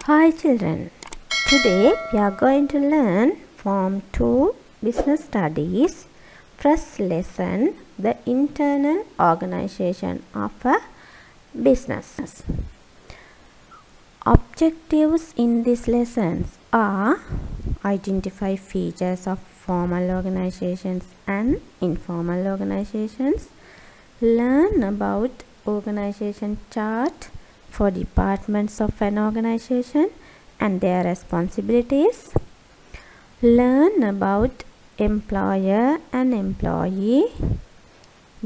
Hi children, today we are going to learn Form 2 Business Studies first lesson, the internal organization of a business. Objectives in these lessons are identify features of formal organizations and informal organizations, learn about organization chart for departments of an organization and their responsibilities, learn about employer and employee,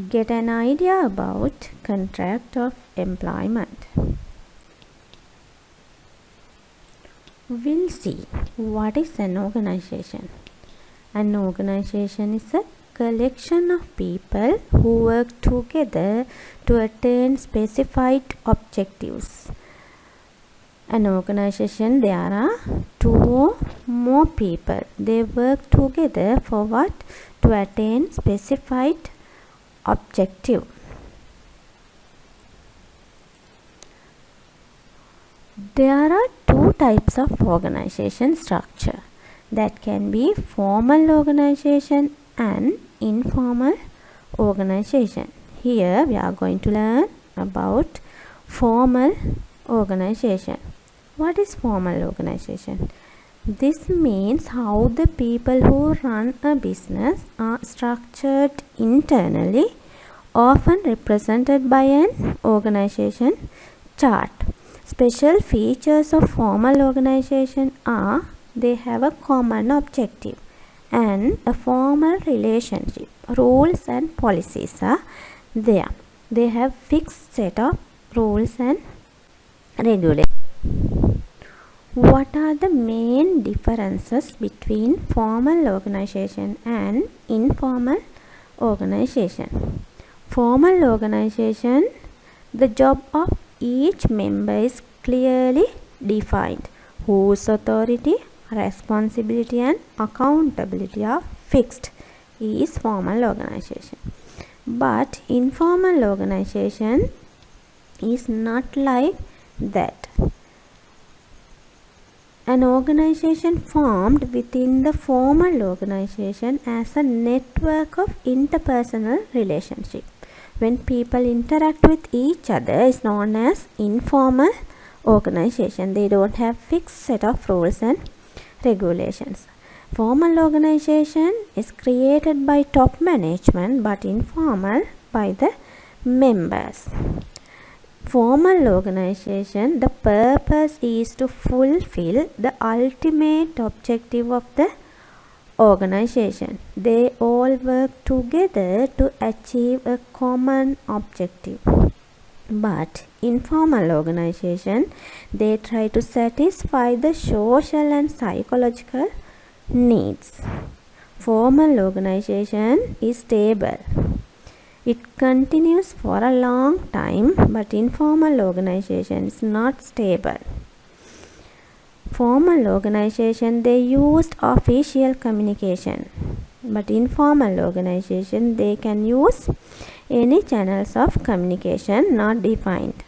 get an idea about contract of employment. We'll see what is an organization. An organization is a collection of people who work together to attain specified objectives. An organization, there are two or more people. They work together for what? To attain specified objective. There are two types of organization structure. That can be formal organization and informal organization. Here we are going to learn about formal organization. What is formal organization? This means how the people who run a business are structured internally, often represented by an organization chart. Special features of formal organization are they have a common objective and a formal relationship. Rules and policies are there. They have fixed set of rules and regulations. What are the main differences between formal organization and informal organization? Formal organization, the job of each member is clearly defined. Whose authority, responsibility and accountability are fixed is formal organization. But informal organization is not like that. An organization formed within the formal organization as a network of interpersonal relationship. When people interact with each other is known as informal organization. They don't have fixed set of rules and regulations. Formal organization is created by top management but informal by the members. Formal organization, the purpose is to fulfill the ultimate objective of the organization. They all work together to achieve a common objective. But informal organization, they try to satisfy the social and psychological needs. Formal organization is stable. It continues for a long time, but informal organization is not stable. Formal organization, they used official communication, but informal organization, they can use any channels of communication not defined.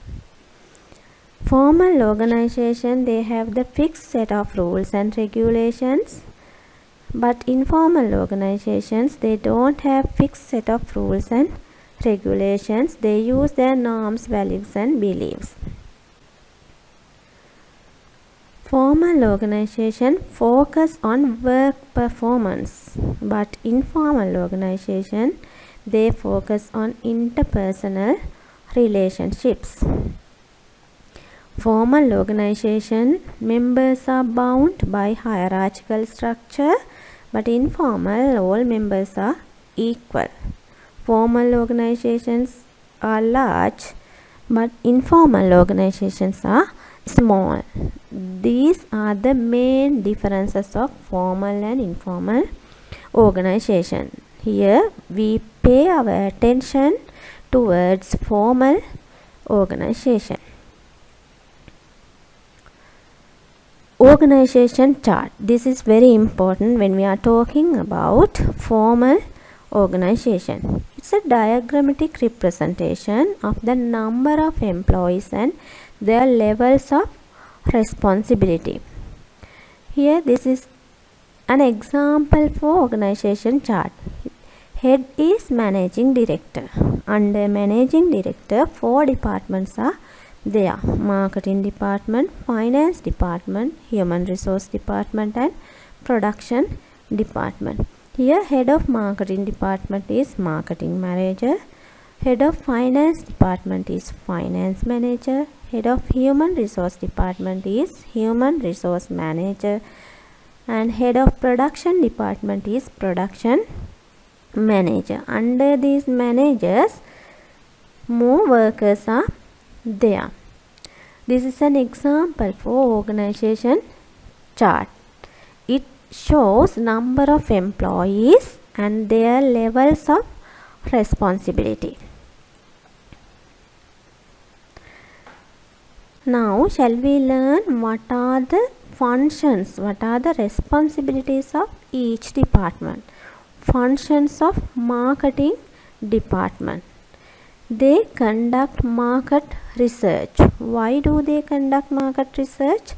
Formal organization, they have the fixed set of rules and regulations, but informal organizations, they don't have fixed set of rules and regulations. They use their norms, values and beliefs. Formal organization focus on work performance, but informal organization, they focus on interpersonal relationships. Formal organization, members are bound by hierarchical structure, but informal, all members are equal. Formal organizations are large, but informal organizations are small. These are the main differences of formal and informal organization. Here we pay our attention towards formal organization. Organization chart. This is very important when we are talking about formal organization. It's a diagrammatic representation of the number of employees and their levels of responsibility. Here this is an example for organization chart. Head is managing director. Under managing director, 4 departments are there: marketing department, finance department, human resource department and production department. Here head of marketing department is marketing manager. Head of finance department is finance manager. Head of human resource department is human resource manager. And head of production department is production manager. Under these managers, more workers are there. This is an example for organization chart. It shows number of employees and their levels of responsibility. Now shall we learn what are the functions, what are the responsibilities of each department. Functions of marketing department. They conduct market research. Why do they conduct market research?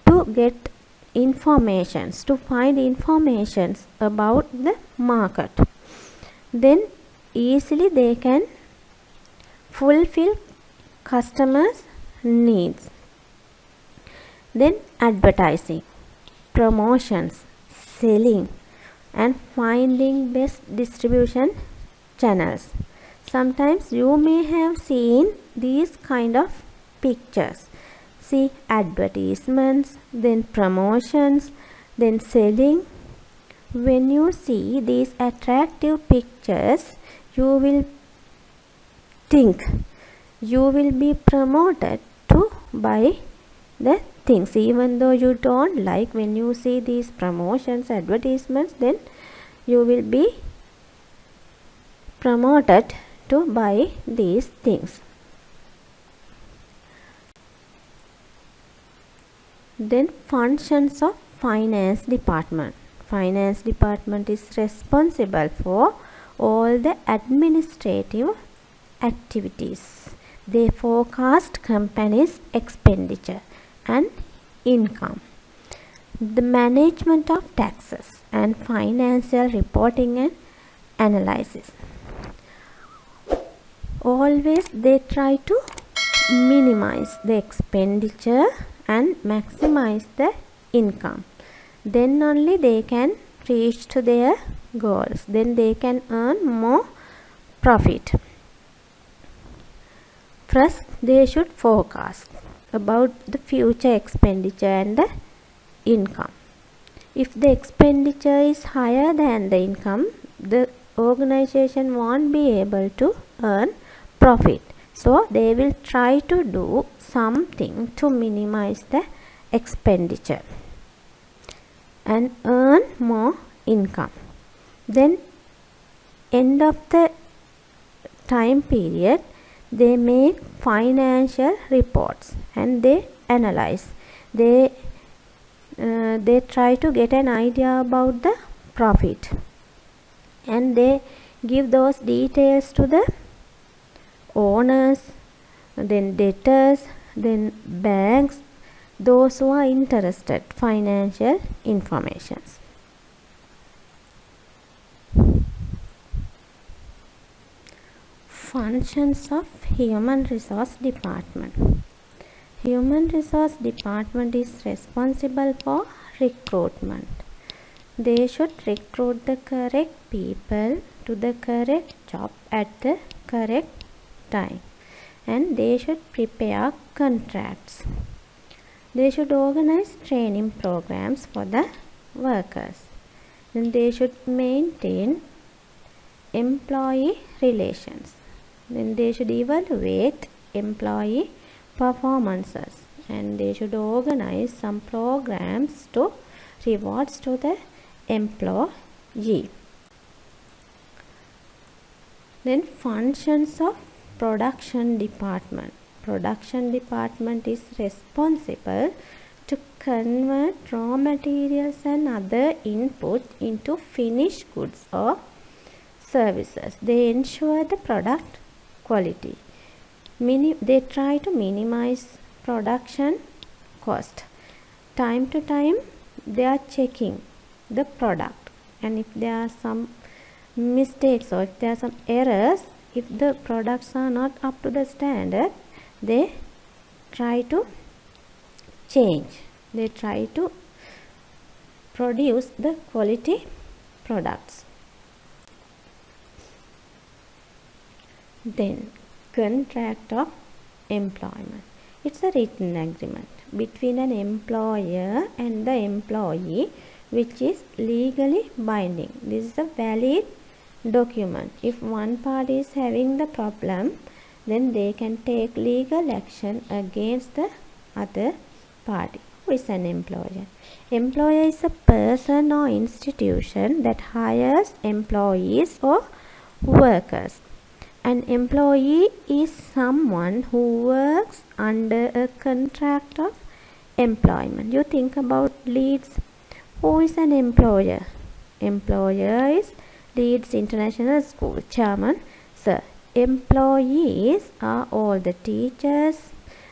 To get informations, to find informations about the market. Then easily they can fulfill customers' needs. Then advertising, promotions, selling and finding best distribution channels. Sometimes you may have seen these kind of pictures. See, advertisements, then promotions, then selling. When you see these attractive pictures, you will think you will be promoted to buy the things. Even though you don't like when you see these promotions, advertisements, then you will be promoted to buy these things. Then functions of finance department. Finance department is responsible for all the administrative activities. They forecast company's expenditure and income, the management of taxes and financial reporting and analysis. Always they try to minimize the expenditure and maximize the income. Then only they can reach to their goals. Then they can earn more profit. First, they should forecast about the future expenditure and the income. If the expenditure is higher than the income, the organization won't be able to earn profit. So they will try to do something to minimize the expenditure and earn more income. Then end of the time period, they make financial reports and they analyze. They try to get an idea about the profit and they give those details to the owners, then debtors, then banks, those who are interested financial informations. Functions of human resource department. Human resource department is responsible for recruitment. They should recruit the correct people to the correct job at the correct time, and they should prepare contracts. They should organize training programs for the workers. Then they should maintain employee relations. Then they should evaluate employee performances and they should organize some programs to rewards to the employee. Then functions of production department. Production department is responsible to convert raw materials and other input into finished goods or services. They ensure the product quality. They try to minimize production cost. Time to time they are checking the product, and if there are some mistakes or if there are some errors, if the products are not up to the standard, they try to change. They try to produce the quality products. Then contract of employment. It's a written agreement between an employer and the employee which is legally binding. This is a valid document. If one party is having the problem, then they can take legal action against the other party. Who is an employer? Employer is a person or institution that hires employees or workers. An employee is someone who works under a contract of employment. You think about Leeds. Who is an employer? Employer is Leeds International School chairman, sir. Employees are all the teachers,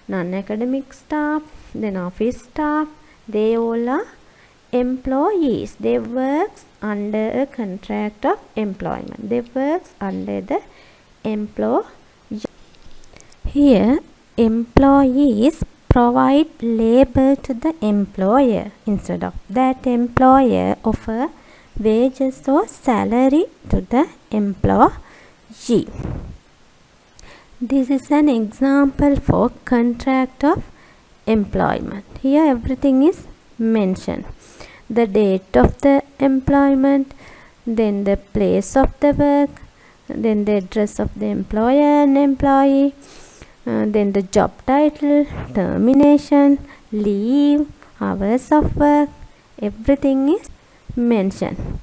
non-academic staff, then office staff. They all are employees. They work under a contract of employment. They work under the employer. Here, employees provide labor to the employer. Instead of that, employer offer wages or salary to the employee. This is an example for contract of employment. Here everything is mentioned. The date of the employment, then the place of the work, then the address of the employer and employee, then the job title, termination, leave, hours of work, everything is mentioned.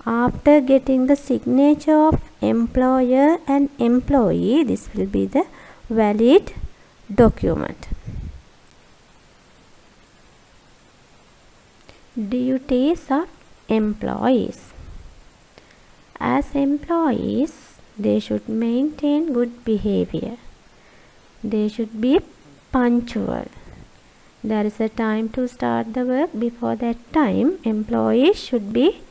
After getting the signature of employer and employee, this will be the valid document. Duties of employees. As employees, they should maintain good behavior. They should be punctual. There is a time to start the work. Before that time, employees should be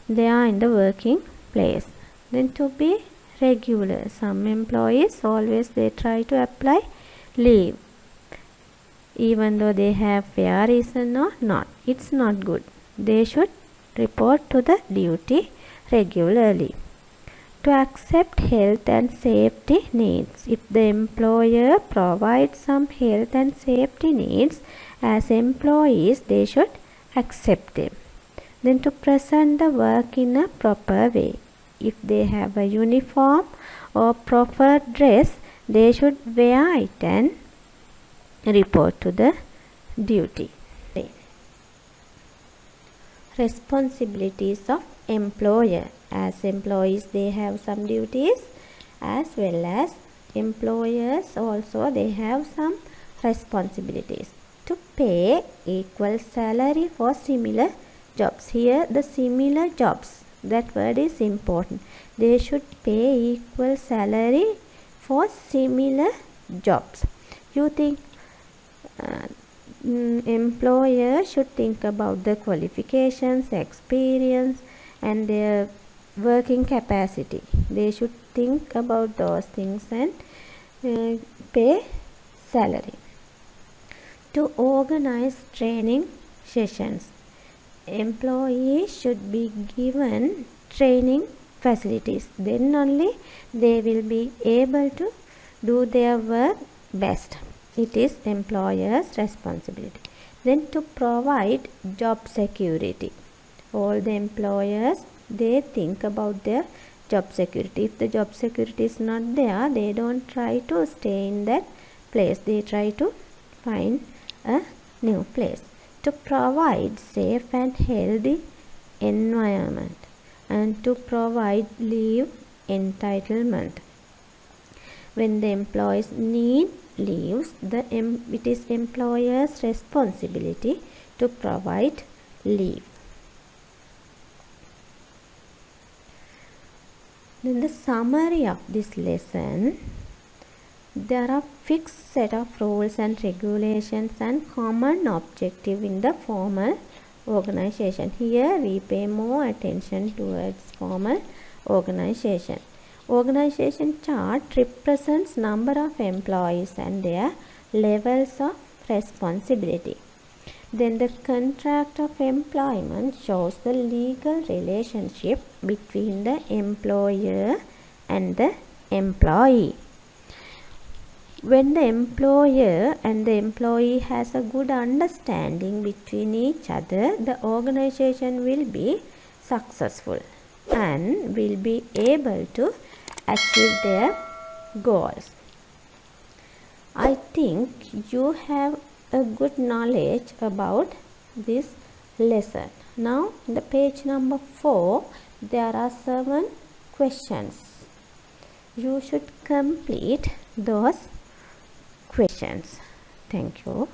there in the working place. Then to be regular. Some employees always they try to apply leave, even though they have fair reason or not. It's not good. They should report to the duty regularly. To accept health and safety needs. If the employer provides some health and safety needs, as employees they should accept them. Then to present the work in a proper way. If they have a uniform or proper dress, they should wear it and report to the duty. Responsibilities of employer. As employees they have some duties, as well as employers also they have some responsibilities. To pay equal salary for similar jobs. Here the similar jobs, that word is important. They should pay equal salary for similar jobs. You think employer should think about the qualifications, experience and their working capacity. They should think about those things and pay salary. To organize training sessions. Employees should be given training facilities. Then only they will be able to do their work best. It is employer's responsibility. Then to provide job security. All the employers they think about their job security. If the job security is not there, they don't try to stay in that place. They try to find a new place. To provide safe and healthy environment and to provide leave entitlement. When the employees need leaves, it is employer's responsibility to provide leave. Then the summary of this lesson. There are fixed set of rules and regulations and common objective in the formal organization. Here we pay more attention towards formal organization. Organization chart represents number of employees and their levels of responsibility. Then the contract of employment shows the legal relationship between the employer and the employee. When the employer and the employee has a good understanding between each other, the organization will be successful and will be able to achieve their goals. I think you have a good knowledge about this lesson. Now, in the page number 4, there are 7 questions. You should complete those questions. Thank you.